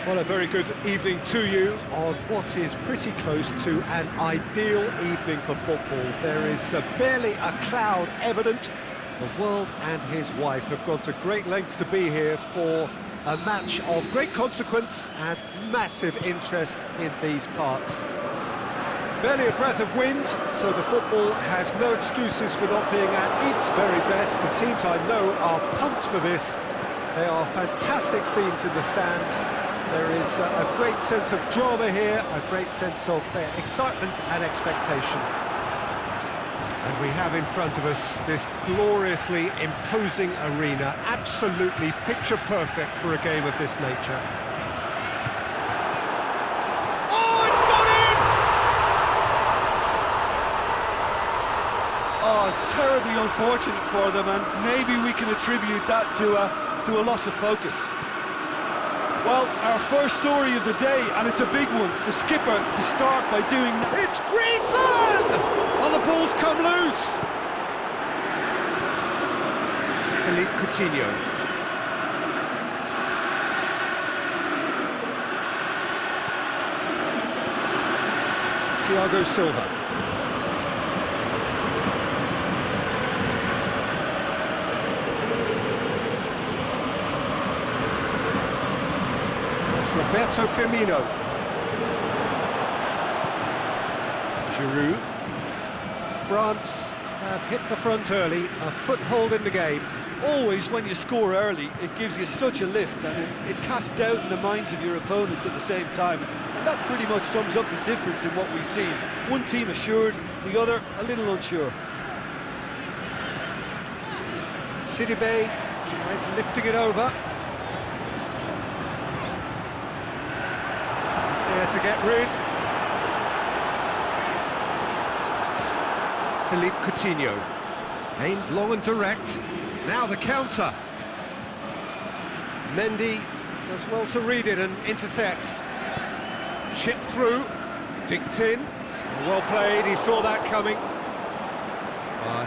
Well, a very good evening to you on what is pretty close to an ideal evening for football. There is barely a cloud evident. The world and his wife have gone to great lengths to be here for a match of great consequence and massive interest in these parts. Barely a breath of wind, so the football has no excuses for not being at its very best. The teams I know are pumped for this. They are fantastic scenes in the stands. There is a great sense of drama here, a great sense of excitement and expectation. And we have in front of us this gloriously imposing arena, absolutely picture perfect for a game of this nature. Oh, it's gone in! Oh, it's terribly unfortunate for them, and maybe we can attribute that to a loss of focus. Well, our first story of the day, and it's a big one. The skipper to start by doing that. It's Griezmann! Oh, the ball's come loose! Philippe Coutinho. Thiago Silva. Roberto Firmino. Giroud. France have hit the front early, a foothold in the game. Always when you score early, it gives you such a lift, and it casts doubt in the minds of your opponents at the same time. And that pretty much sums up the difference in what we've seen. One team assured, the other a little unsure. Sidibe tries lifting it over. There to get rid. Philippe Coutinho. Aimed long and direct. Now the counter. Mendy does well to read it and intercepts. Chipped through. Dinked in. Well played, he saw that coming.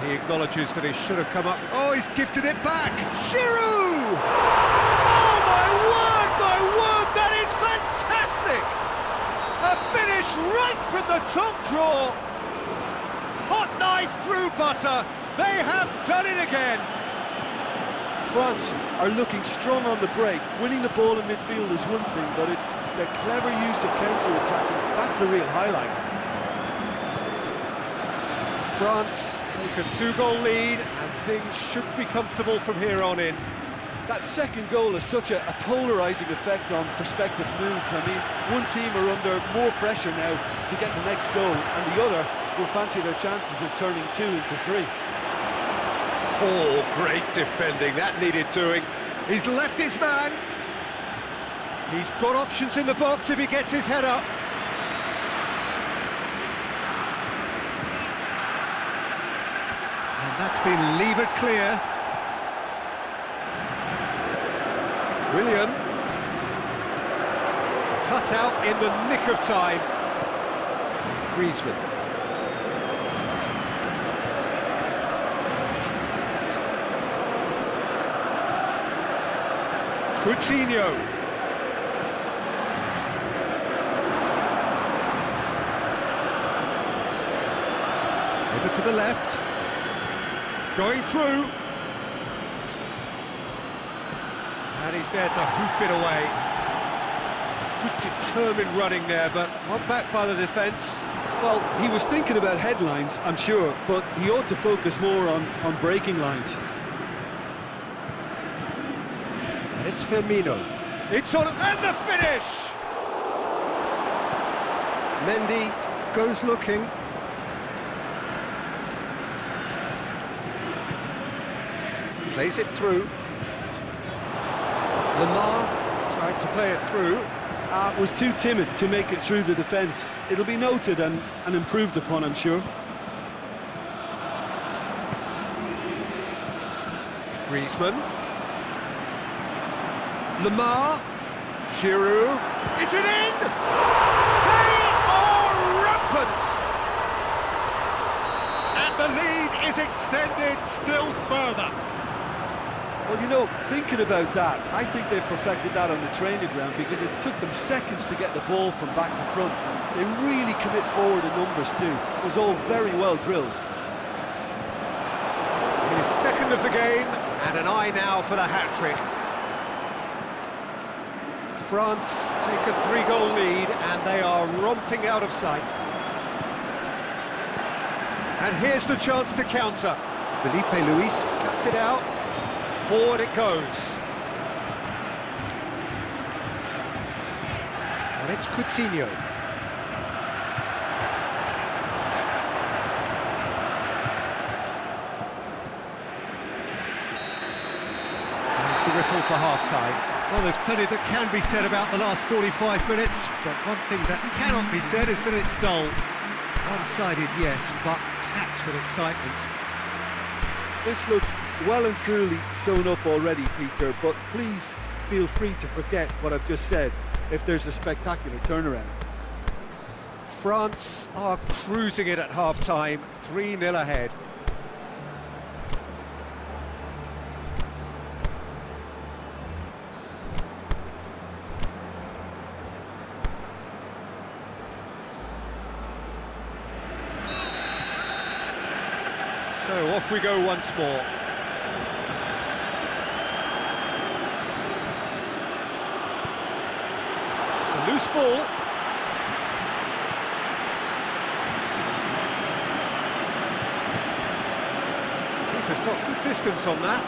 He acknowledges that he should have come up. Oh, he's gifted it back. Giroud! Oh, my word, that is fantastic! A finish right from the top draw. Hot knife through butter. They have done it again. France are looking strong on the break. Winning the ball in midfield is one thing, but it's the clever use of counter-attacking. That's the real highlight. France take a 2-goal lead, and things should be comfortable from here on in. That second goal has such a polarising effect on prospective moods. I mean, one team are under more pressure now to get the next goal, and the other will fancy their chances of turning 2 into 3. Oh, great defending, that needed doing. He's left his man. He's got options in the box if he gets his head up. And that's been levered clear. William, cut out in the nick of time. Griezmann. Coutinho. Over to the left. Going through. And he's there to hoof it away. Good determined running there, but one back by the defence. Well, he was thinking about headlines, I'm sure, but he ought to focus more on breaking lines. And it's Firmino. It's on, and the finish! Mendy goes looking. Plays it through. Lamar tried to play it through. Was too timid to make it through the defence. It'll be noted and improved upon, I'm sure. Griezmann. Lamar. Giroud. Is it in? They are rampant! And the lead is extended still further. Well, you know, thinking about that, I think they've perfected that on the training ground because it took them seconds to get the ball from back to front. And they really commit forward in numbers too. It was all very well drilled. His second of the game, and an eye now for the hat-trick. France take a 3-goal lead, and they are romping out of sight. And here's the chance to counter. Felipe Luis cuts it out. Forward it goes. And it's Coutinho. There's the whistle for half-time. Well, there's plenty that can be said about the last 45 minutes, but one thing that cannot be said is that it's dull. One-sided, yes, but packed with excitement. This looks well and truly sewn up already, Peter, but please feel free to forget what I've just said if there's a spectacular turnaround. France are cruising it at half-time, 3-0 ahead. So off we go once more. It's a loose ball. Keeper's got good distance on that.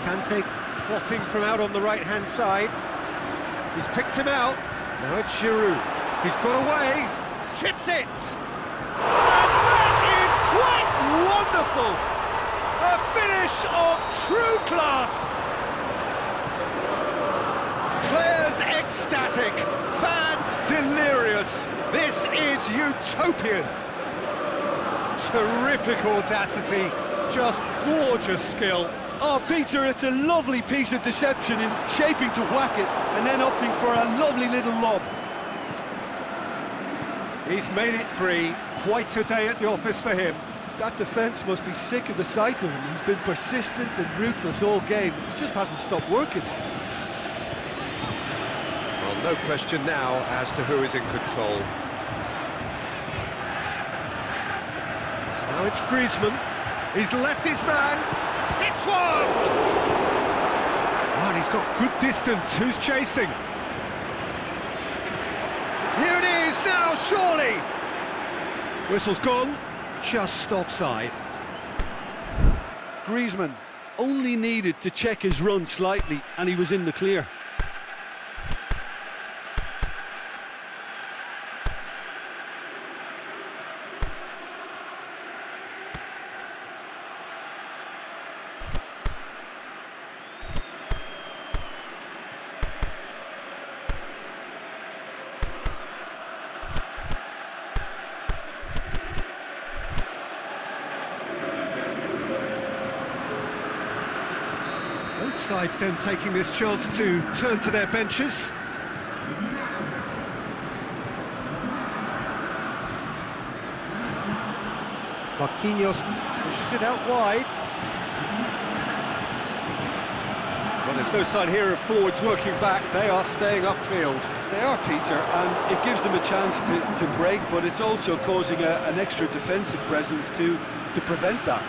Kante plotting from out on the right-hand side. He's picked him out. Now it's Giroud. He's got away. Chips it. And that is quite wonderful. A finish of true class. Players ecstatic. Fans delirious. This is utopian. Terrific audacity. Just gorgeous skill. Oh, Peter, it's a lovely piece of deception in shaping to whack it and then opting for a lovely little lob. He's made it 3. Quite a day at the office for him. That defence must be sick of the sight of him. He's been persistent and ruthless all game. He just hasn't stopped working. Well, no question now as to who is in control. Now it's Griezmann. He's left his man. Hits one! Oh, and he's got good distance. Who's chasing? Here it is now, surely! Whistle's gone. Just offside. Griezmann only needed to check his run slightly and he was in the clear. Both sides then taking this chance to turn to their benches. Marquinhos pushes it out wide. Well, there's no sign here of forwards working back. They are staying upfield. They are, Peter, and it gives them a chance to break, but it's also causing an extra defensive presence to prevent that.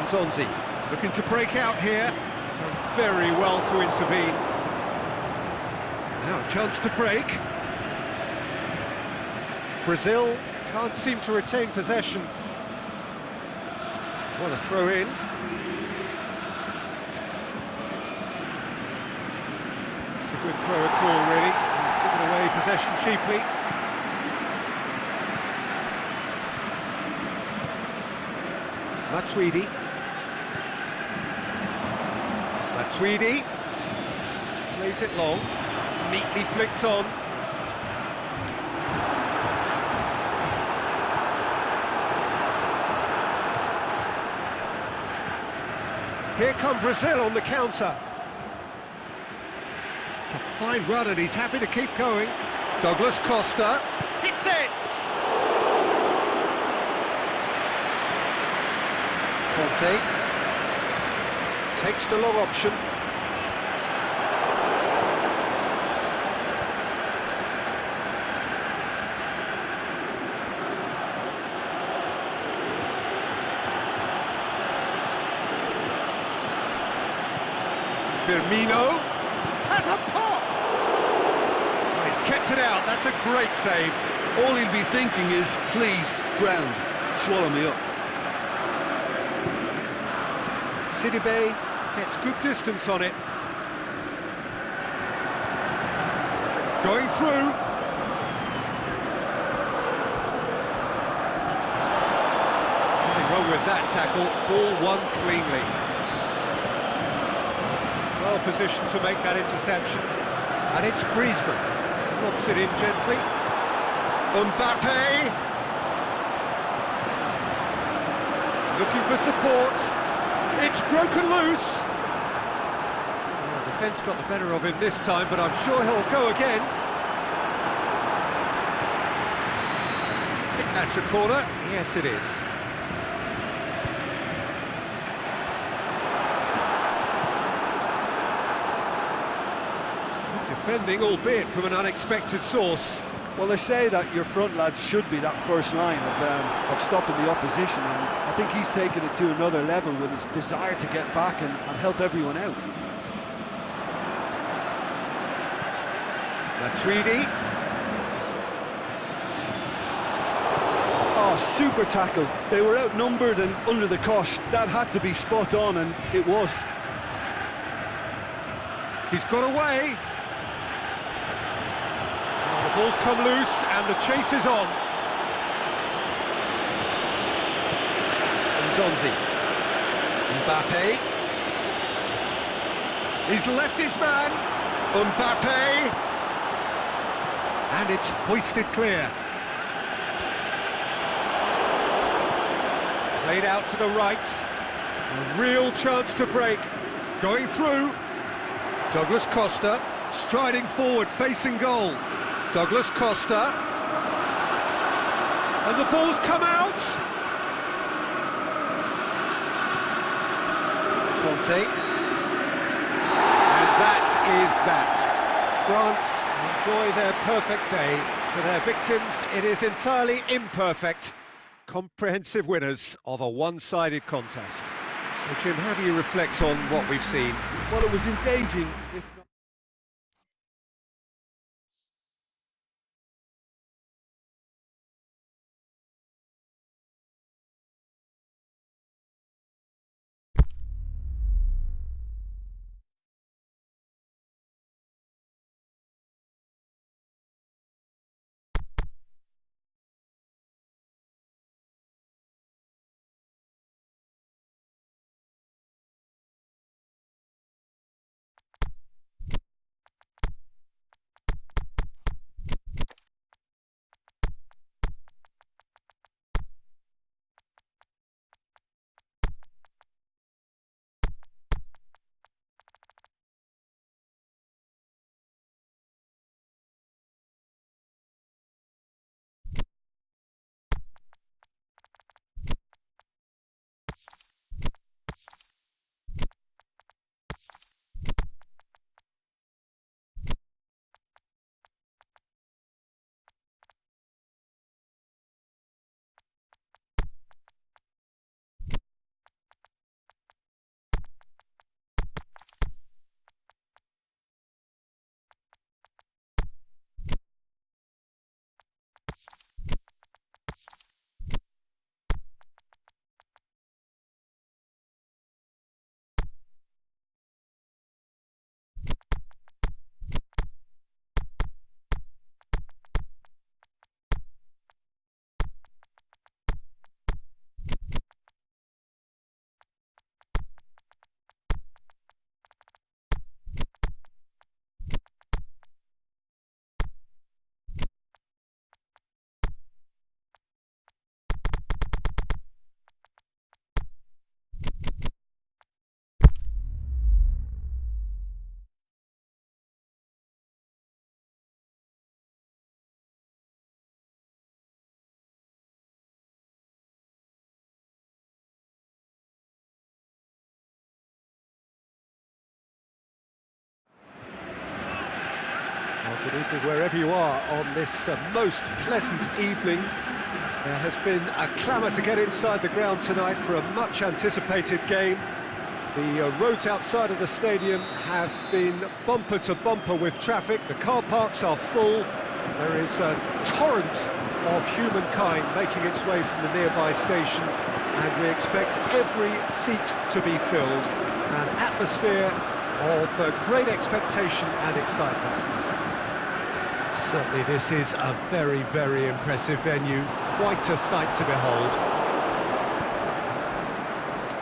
Zonzi looking to break out here. Done very well to intervene. Now a chance to break. Brazil can't seem to retain possession. Want to throw in. It's a good throw at all, really. He's given away possession cheaply. Matuidi. Matuidi plays it long, neatly flicked on. Here come Brazil on the counter. Fine run, and he's happy to keep going. Douglas Costa hits it! Conte takes the long option. Firmino has a pop! Oh, he's kept it out, that's a great save. All he'll be thinking is, please, ground, swallow me up. Sidibe gets good distance on it. Going through. Nothing wrong with that tackle, ball won cleanly. Well positioned to make that interception. And it's Griezmann. Lobs it in gently. Mbappe. Looking for support. It's broken loose. Well, the defence got the better of him this time, but I'm sure he'll go again. I think that's a corner. Yes, it is. Defending, albeit from an unexpected source. Well, they say that your front lads should be that first line of stopping the opposition, and I think he's taken it to another level with his desire to get back and help everyone out. Matuidi. Oh, super tackle. They were outnumbered and under the cosh. That had to be spot on, and it was. He's got away. The ball's come loose and the chase is on. Nzonzi. Mbappe. He's left his man. Mbappe. And it's hoisted clear. Played out to the right. A real chance to break. Going through. Douglas Costa striding forward, facing goal. Douglas Costa. And the ball's come out. Conte. And that is that. France enjoy their perfect day. For their victims, it is entirely imperfect. Comprehensive winners of a one-sided contest. So, Jim, how do you reflect on what we've seen? Well, it was engaging, if not Good evening wherever you are on this most pleasant evening. There has been a clamour to get inside the ground tonight for a much anticipated game. The roads outside of the stadium have been bumper to bumper with traffic. The car parks are full. There is a torrent of humankind making its way from the nearby station, and we expect every seat to be filled. An atmosphere of great expectation and excitement. Certainly this is a very, very impressive venue, quite a sight to behold.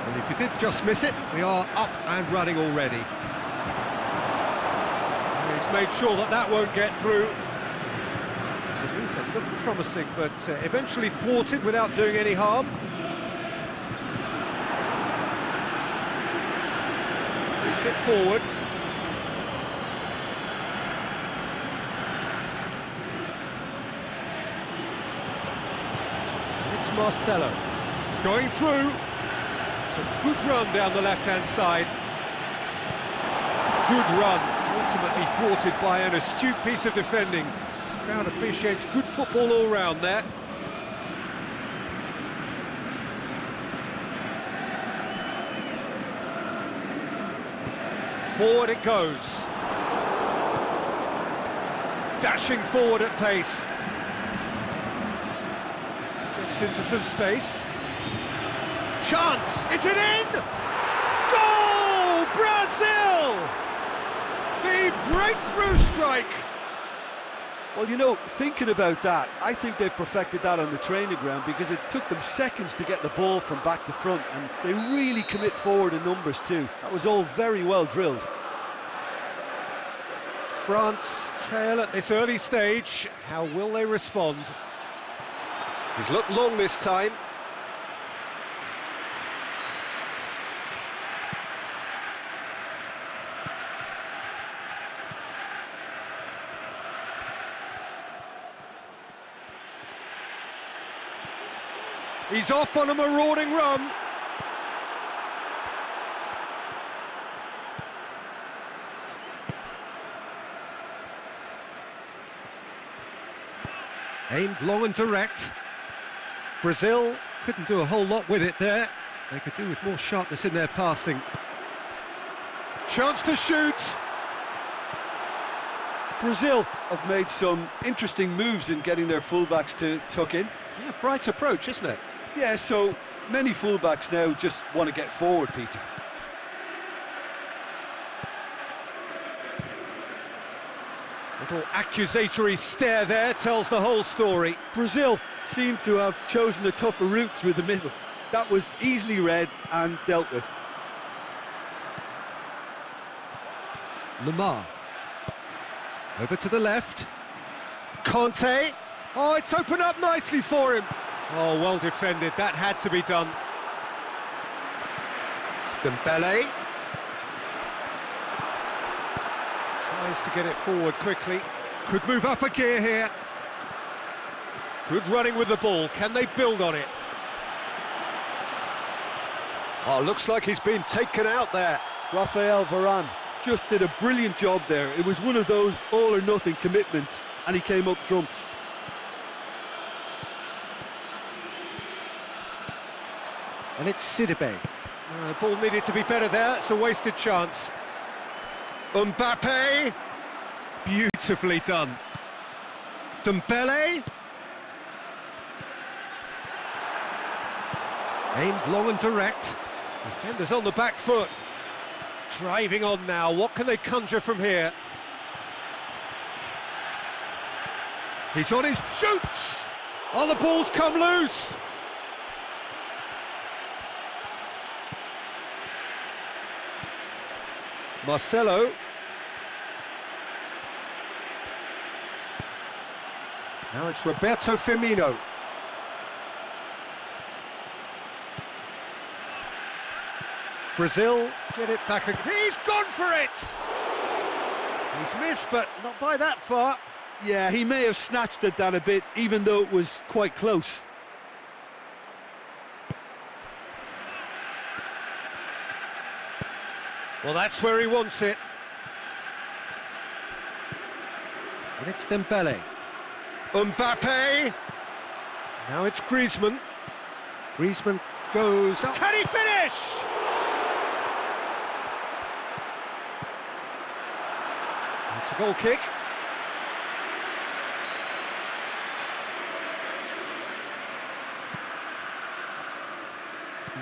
And if you did just miss it, we are up and running already. He's made sure that that won't get through. It's a move that looked promising, but eventually thwarted without doing any harm. Brings it forward. It's Marcelo going through. It's a good run down the left-hand side. Good run, ultimately thwarted by an astute piece of defending. Crowd appreciates good football all round there. Forward it goes. Dashing forward at pace. Gets into some space. Chance! Is it in? Goal! Brazil! The breakthrough strike! Well, you know, thinking about that, I think they've perfected that on the training ground, because it took them seconds to get the ball from back to front, and they really commit forward in numbers too. That was all very well drilled. France trail at this early stage. How will they respond? He's looked long this time. He's off on a marauding run. Aimed long and direct. Brazil couldn't do a whole lot with it there. They could do with more sharpness in their passing. Chance to shoot. Brazil have made some interesting moves in getting their fullbacks to tuck in. Yeah, bright approach, isn't it? Yeah, so many fullbacks now just want to get forward, Peter. Little accusatory stare there tells the whole story. Brazil seem to have chosen a tougher route through the middle. That was easily read and dealt with. Lamar. Over to the left. Conte. Oh, it's opened up nicely for him. Oh, well defended. That had to be done. Dembele. Tries to get it forward quickly. Could move up a gear here. Good running with the ball. Can they build on it? Oh, looks like he's been taken out there. Rafael Varane just did a brilliant job there. It was one of those all-or-nothing commitments, and he came up trumps. And it's Sidibe. Ball needed to be better there. It's a wasted chance. Mbappe. Beautifully done. Dembele. Aimed long and direct. Defenders on the back foot. Driving on now. What can they conjure from here? He's on his shoots. Oh, the ball's come loose. Marcelo. Now it's Roberto Firmino. Brazil get it back again. He's gone for it! He's missed, but not by that far. Yeah, he may have snatched it down a bit, even though it was quite close. Well, that's where he wants it. And it's Dembele. Mbappe! Now it's Griezmann. Griezmann goes up. Can he finish? It's a goal kick.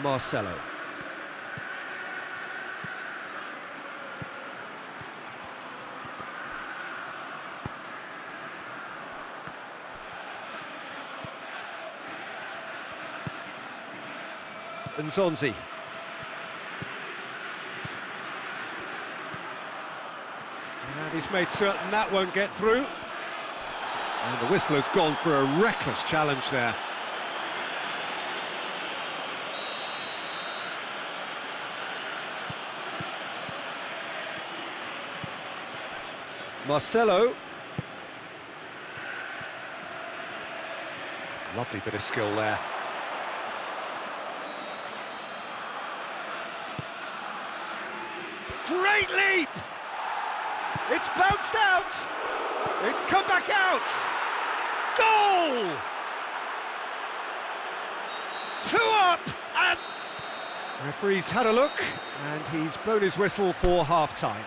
Marcelo. Nzonzi. And he's made certain that won't get through. And the whistle has gone for a reckless challenge there. Marcelo. Lovely bit of skill there. Great leap! It's bounced out! It's come back out! Goal! 2 up and... The referee's had a look and he's blown his whistle for half-time.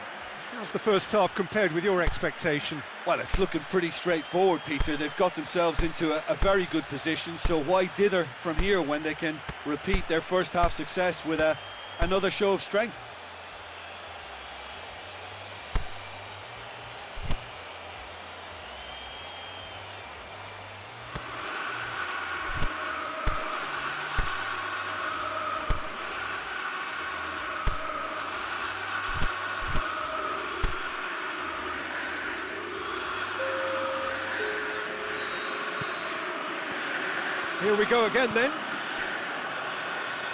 How's the first half compared with your expectation? Well, it's looking pretty straightforward, Peter. They've got themselves into a very good position, so why dither from here when they can repeat their first half success with another show of strength? Here we go again then.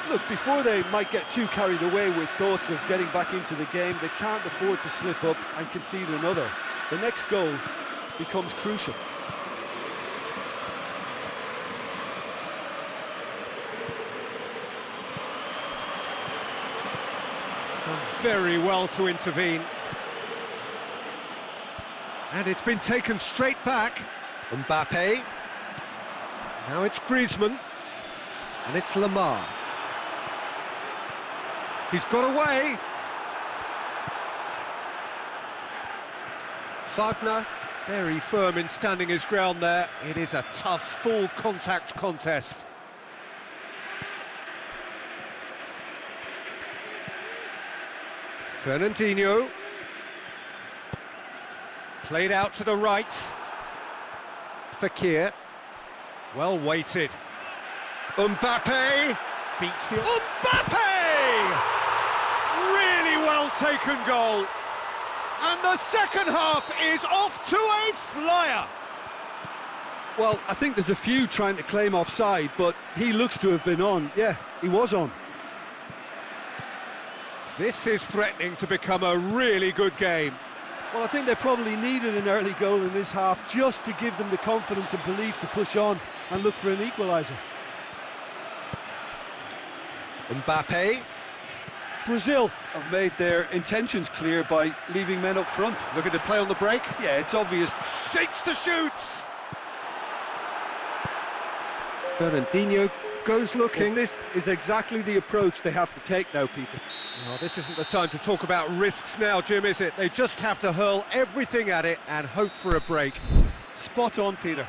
Look, before they might get too carried away with thoughts of getting back into the game, they can't afford to slip up and concede another. The next goal becomes crucial. Done very well to intervene. And it's been taken straight back. Mbappe. Now it's Griezmann. And it's Lamar. He's got away. Wagner, very firm in standing his ground there. It is a tough, full contact contest. Fernandinho. Played out to the right. Fekir. Well weighted. Mbappe beats the... Mbappe! Really well taken goal. And the second half is off to a flyer. Well, I think there's a few trying to claim offside, but he looks to have been on. Yeah, he was on. This is threatening to become a really good game. Well, I think they probably needed an early goal in this half just to give them the confidence and belief to push on and look for an equaliser. Mbappe. Brazil have made their intentions clear by leaving men up front. Looking to play on the break. Yeah, it's obvious. Shapes to shoot! Fernandinho goes looking. Well, this is exactly the approach they have to take now, Peter. Well, this isn't the time to talk about risks now, Jim, is it? They just have to hurl everything at it and hope for a break. Spot on, Peter.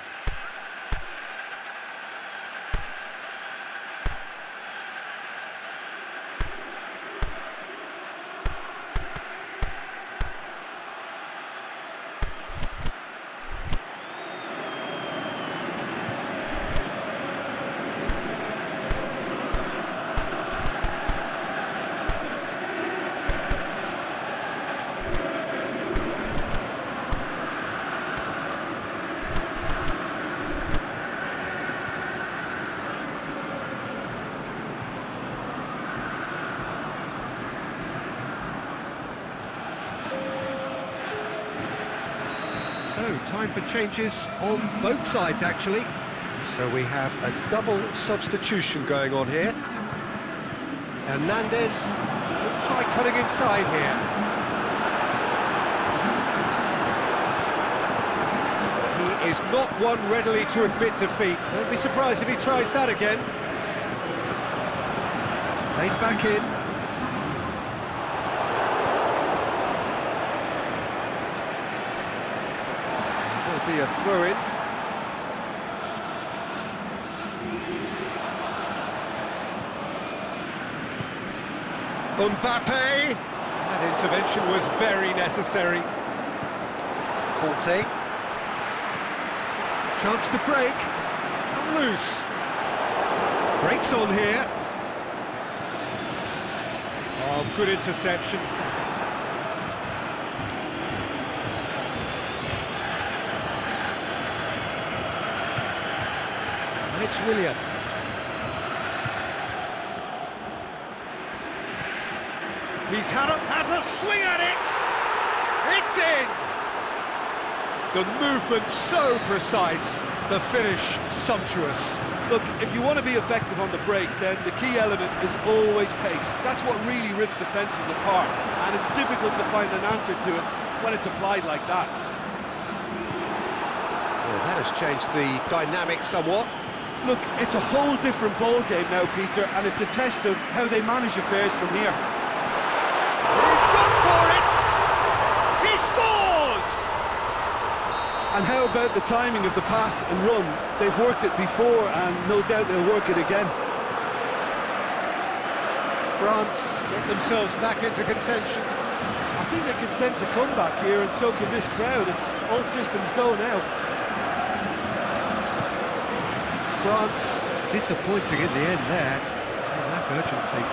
So, time for changes on both sides, actually. So we have a double substitution going on here. Hernandez could try cutting inside here. is not one readily to admit defeat. Don't be surprised if he tries that again. Played back in. Will be a throw-in. Mbappe! That intervention was very necessary. Conte. Chance to break. It's come loose. Breaks on here. Oh, good interception. And it's Willian. Has a swing at it! It's in! The movement so precise, the finish sumptuous. Look, if you want to be effective on the break, then the key element is always pace. That's what really rips defences apart, and it's difficult to find an answer to it when it's applied like that. Well, that has changed the dynamic somewhat. Look, it's a whole different ball game now, Peter, and it's a test of how they manage affairs from here. He's gone for it! He scores! And how about the timing of the pass and run? They've worked it before, and no doubt they'll work it again. France get themselves back into contention. I think they can sense a comeback here, and so can this crowd. It's all systems go now. France disappointing in the end there. They lack urgency.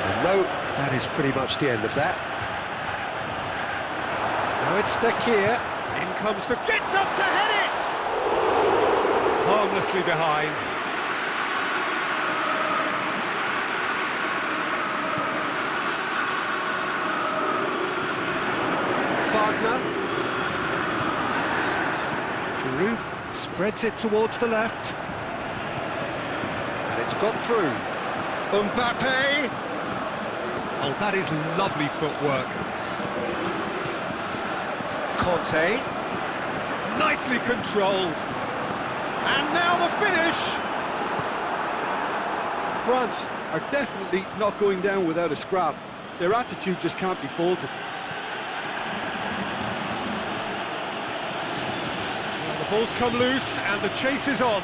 And no, that is pretty much the end of that. Now it's Fekir. In comes the... Gets up to head it! Harmlessly behind. Wagner. Giroud spreads it towards the left. And it's got through. Mbappe! Oh, that is lovely footwork. Conte. Nicely controlled. And now the finish! France are definitely not going down without a scrap. Their attitude just can't be faulted. The ball's come loose and the chase is on.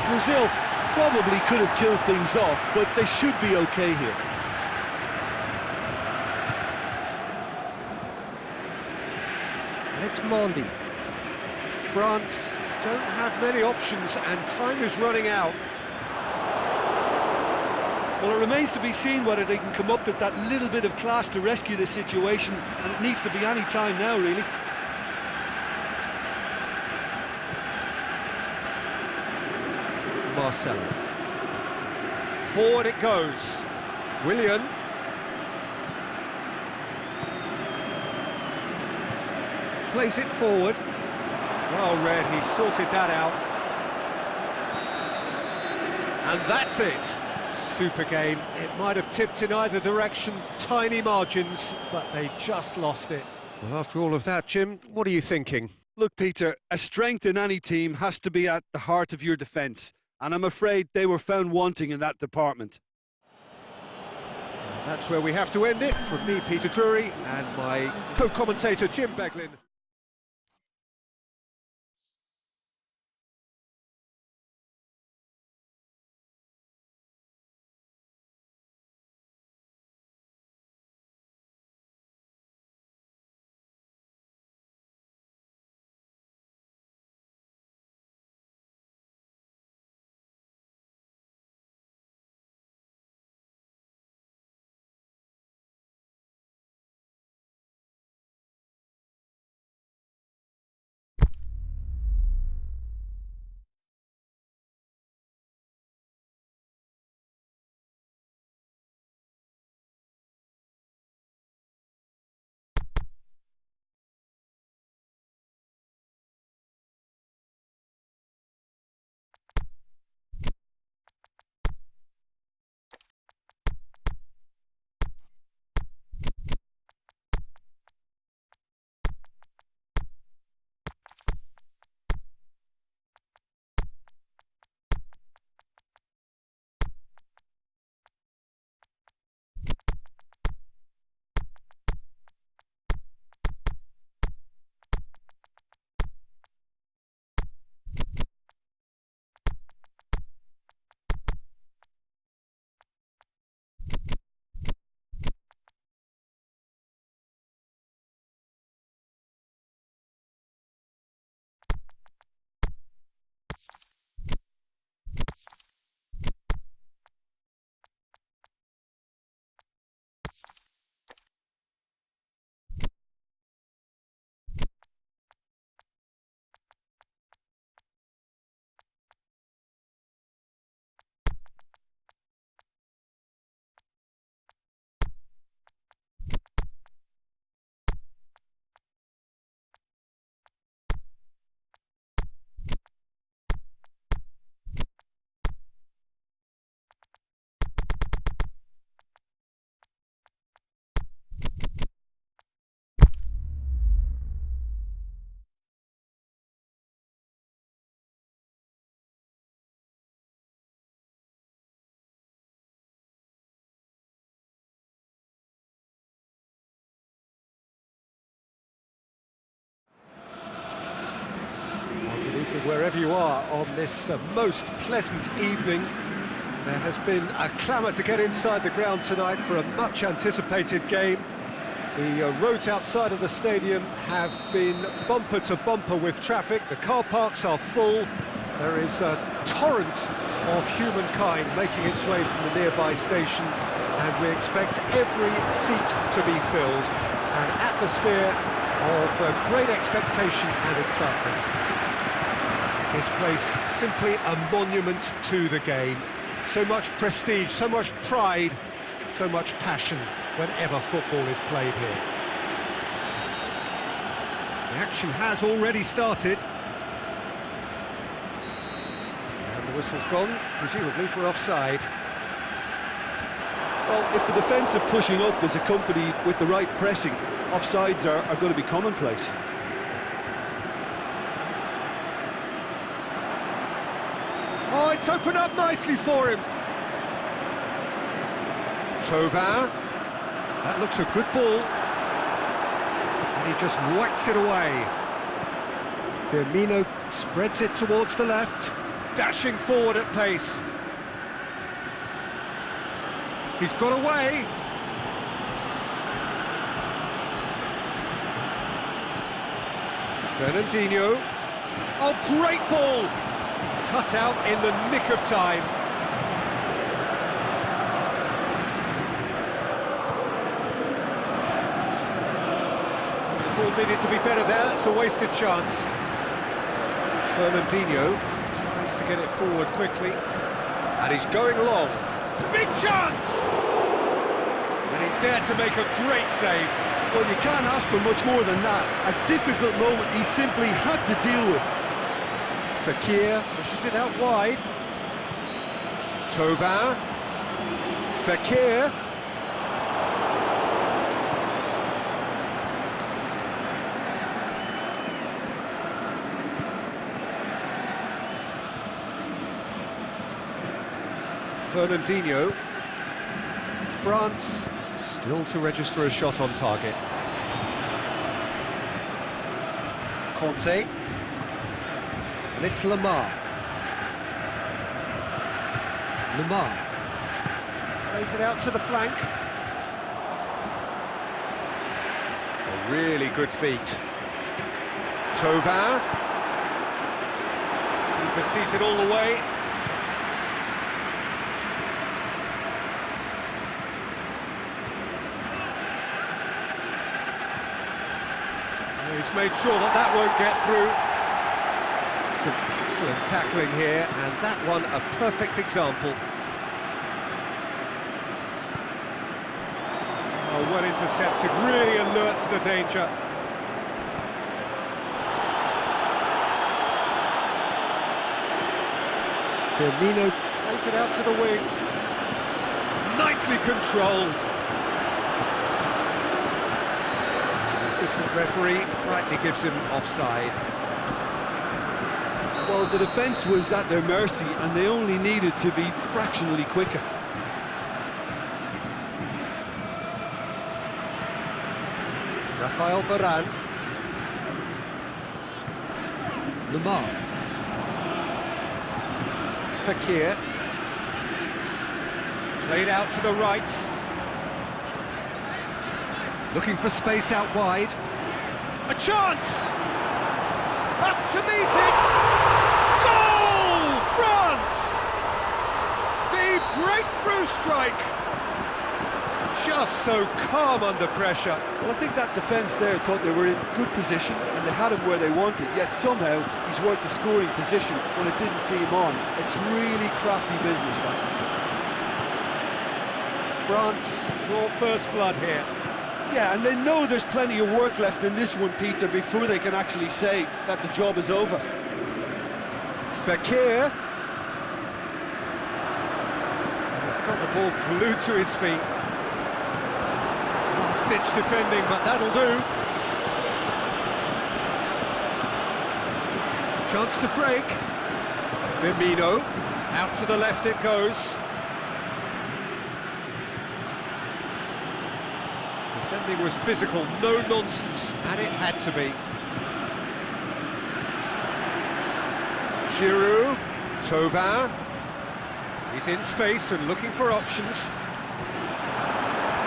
Brazil probably could have killed things off, but they should be okay here. And it's Mandy. France don't have many options and time is running out. Well, it remains to be seen whether they can come up with that little bit of class to rescue the situation, and it needs to be any time now, really. Marcelo. Forward it goes. Willian. Plays it forward. Well read, he sorted that out. And that's it. Super game. It might have tipped in either direction, tiny margins, but they just lost it. Well, after all of that, Jim, what are you thinking? Look, Peter, a strength in any team has to be at the heart of your defence, and I'm afraid they were found wanting in that department. That's where we have to end it. From me, Peter Drury, and my co-commentator, Jim Beglin. wherever you are on this most pleasant evening. There has been a clamour to get inside the ground tonight for a much-anticipated game. The roads outside of the stadium have been bumper to bumper with traffic. The car parks are full. There is a torrent of humankind making its way from the nearby station, and we expect every seat to be filled. An atmosphere of great expectation and excitement. This place simply a monument to the game. So much prestige, so much pride, so much passion whenever football is played here. The action has already started. And the whistle's gone, presumably for offside. Well, if the defensive pushing up is accompanied with the right pressing, offsides are going to be commonplace. Oh, it's opened up nicely for him. Thauvin. That looks a good ball. And he just whacks it away. Firmino spreads it towards the left, dashing forward at pace. He's got away. Fernandinho. Oh, great ball! Cut out in the nick of time. The ball needed to be better there, it's a wasted chance. Fernandinho tries to get it forward quickly. And he's going long. Big chance! And he's there to make a great save. Well, you can't ask for much more than that. A difficult moment he simply had to deal with. Fekir pushes it out wide. Thauvin. Fekir. Fernandinho. France still to register a shot on target. Conte. And it's Lamar. Lamar plays it out to the flank. A really good feat. Thauvin. Keeper sees it all the way. He's made sure that that won't get through. Some excellent tackling here, and that one a perfect example. Oh, well intercepted, really alert to the danger. Firmino plays it out to the wing. Nicely controlled. Assistant referee rightly gives him offside. Well, the defence was at their mercy and they only needed to be fractionally quicker. Rafael Varane. Lamar. Fekir. Played out to the right. Looking for space out wide. A chance! Up to meet it! Goal! France! The breakthrough strike! Just so calm under pressure. Well, I think that defence there thought they were in good position and they had him where they wanted, yet somehow he's worked the scoring position when it didn't see him on. It's really crafty business, that. France draw first blood here. Yeah, and they know there's plenty of work left in this one, Peter, before they can actually say that the job is over. Fekir. He's got the ball glued to his feet. Last-ditch defending, but that'll do. Chance to break. Firmino. Out to the left it goes. Defending was physical, no nonsense, and it had to be. Giroud, Thauvin. He's in space and looking for options.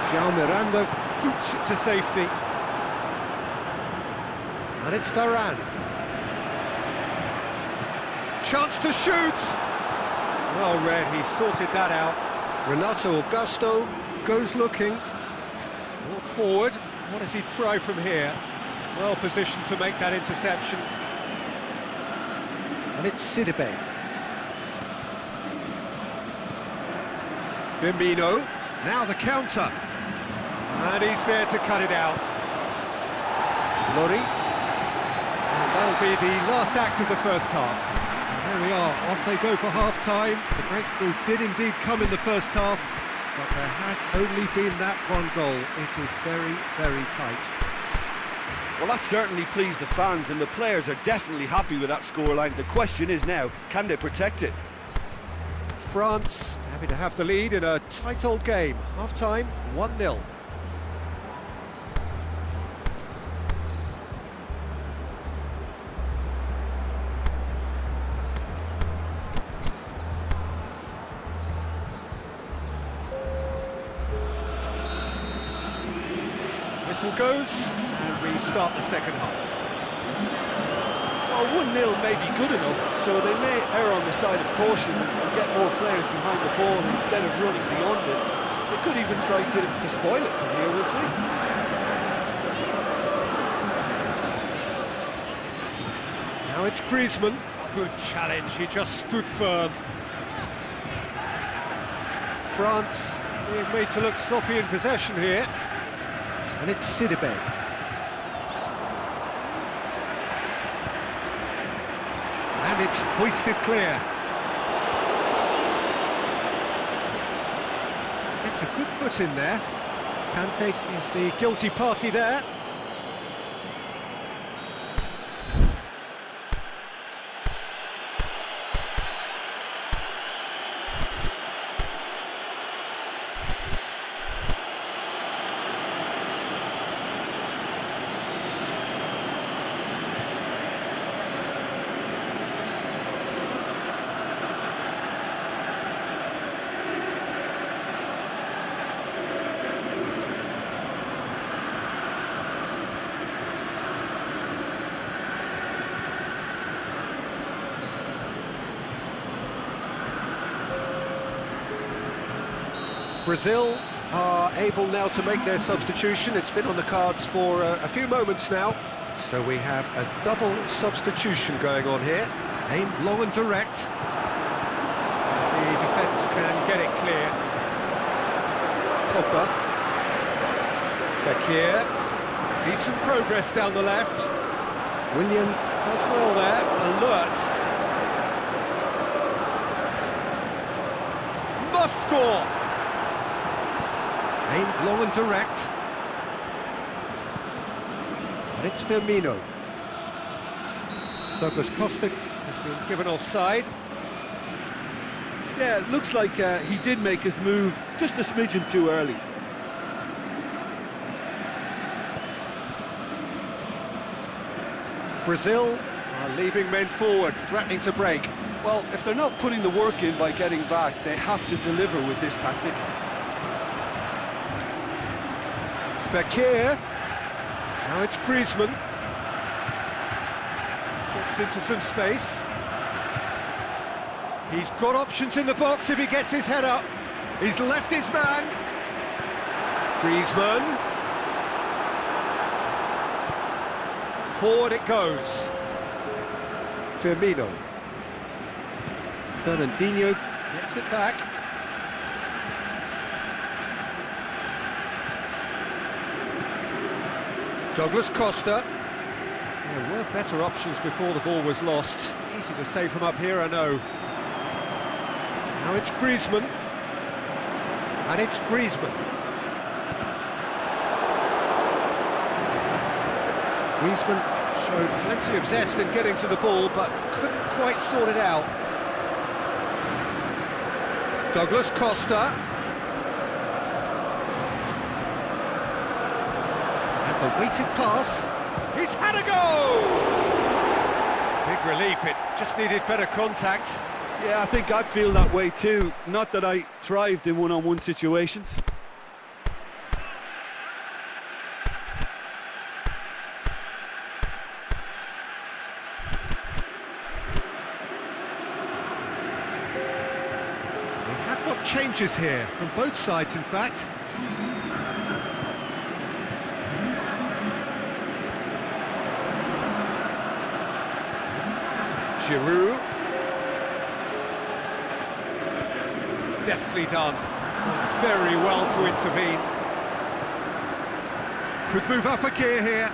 João Miranda boots it to safety. And it's Varane. Chance to shoot! Well read, he sorted that out. Renato Augusto goes looking. Brought forward. What does he try from here? Well positioned to make that interception. And it's Sidibe. Firmino. Now the counter. And he's there to cut it out. Lori. And that'll be the last act of the first half. There we are, off they go for half-time. The breakthrough did indeed come in the first half, but there has only been that one goal. It was very, very tight. Well, that certainly pleased the fans, and the players are definitely happy with that scoreline. The question is now, can they protect it? France happy to have the lead in a tight old game. Half-time, 1-0. Whistle goes, and we start the second half. Well, 1-0 may be good enough, so they may err on the side of caution and get more players behind the ball instead of running beyond it. They could even try to spoil it from here, we'll see. Now it's Griezmann. Good challenge, he just stood firm. France being made to look sloppy in possession here. And it's Sidibe. And it's hoisted clear. It's a good foot in there. Kante is the guilty party there. Brazil are able now to make their substitution. It's been on the cards for a few moments now. So we have a double substitution going on here, aimed long and direct. The defence can get it clear. Pogba. Fekir. Decent progress down the left. Willian does well there, alert. Must score! Aimed long and direct. And it's Firmino. Douglas Costa has been given offside. Yeah, it looks like he did make his move just a smidgen too early. Brazil are leaving men forward, threatening to break. Well, if they're not putting the work in by getting back, they have to deliver with this tactic. Fekir. Now it's Griezmann. Gets into some space. He's got options in the box if he gets his head up. He's left his man. Griezmann. Forward it goes. Firmino. Fernandinho gets it back. Douglas Costa. There were better options before the ball was lost. Easy to say from up here, I know. Now it's Griezmann. And it's Griezmann. Griezmann showed plenty of zest in getting to the ball, but couldn't quite sort it out. Douglas Costa. And the weighted pass. He's had a go! Big relief, it just needed better contact. Yeah, I think I'd feel that way too. Not that I thrived in one-on-one situations. They have got changes here, from both sides in fact. Giroud. Deftly done. Very well to intervene. Could move up a gear here.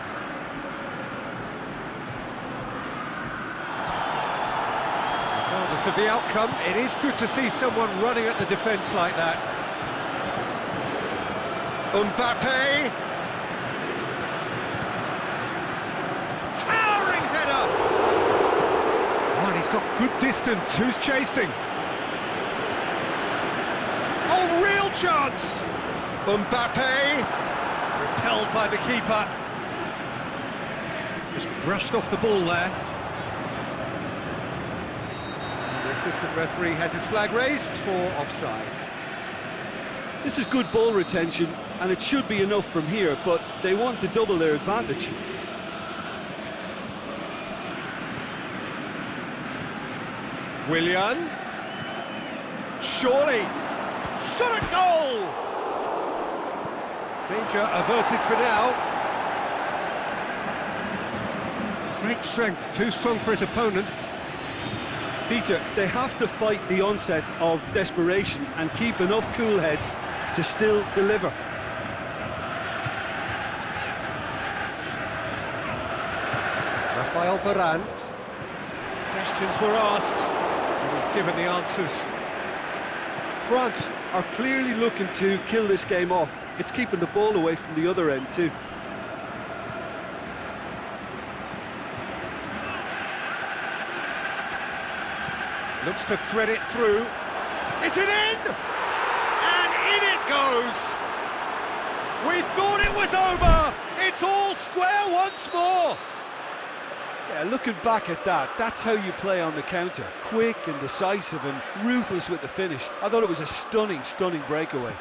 Regardless of the outcome, it is good to see someone running at the defence like that. Mbappe! Towering header! Oh, and he's got good distance. Who's chasing? Oh, real chance! Mbappe! Repelled by the keeper. Just brushed off the ball there. And the assistant referee has his flag raised for offside. This is good ball retention, and it should be enough from here, but they want to double their advantage. Willian. Surely. Shot at goal! Danger averted for now. Great strength, too strong for his opponent. Peter, they have to fight the onset of desperation and keep enough cool heads to still deliver. Rafael Varane. Questions were asked, and he's given the answers. France are clearly looking to kill this game off. It's keeping the ball away from the other end too. Looks to thread it through. Is it in? And in it goes! We thought it was over! It's all square once more! Yeah, looking back at that, that's how you play on the counter. Quick and decisive and ruthless with the finish. I thought it was a stunning, stunning breakaway.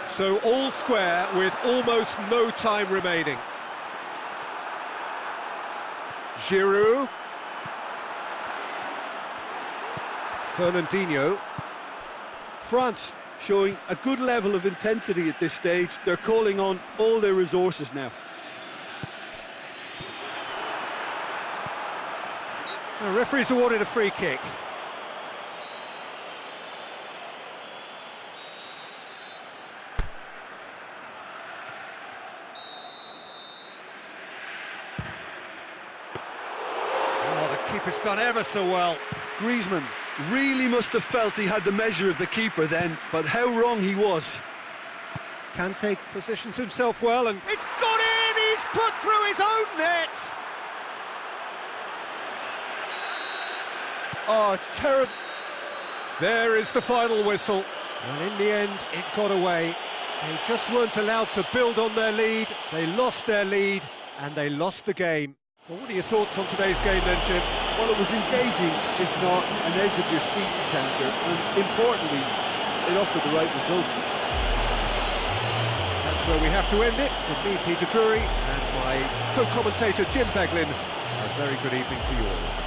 So all square with almost no time remaining. Giroud. Fernandinho. France showing a good level of intensity at this stage. They're calling on all their resources now. The referee's awarded a free kick. Oh, the keeper's done ever so well. Griezmann really must have felt he had the measure of the keeper then, but how wrong he was. Kante positions himself well, and it's got in! He's put through his own net! Oh, it's terrible. There is the final whistle. And in the end, it got away. They just weren't allowed to build on their lead. They lost their lead, and they lost the game. Well, what are your thoughts on today's game then, Jim? Well, it was engaging, if not an edge-of-your-seat encounter, and importantly, it offered the right result. That's where we have to end it. From me, Peter Drury, and my co-commentator, Jim Beglin. A very good evening to you all.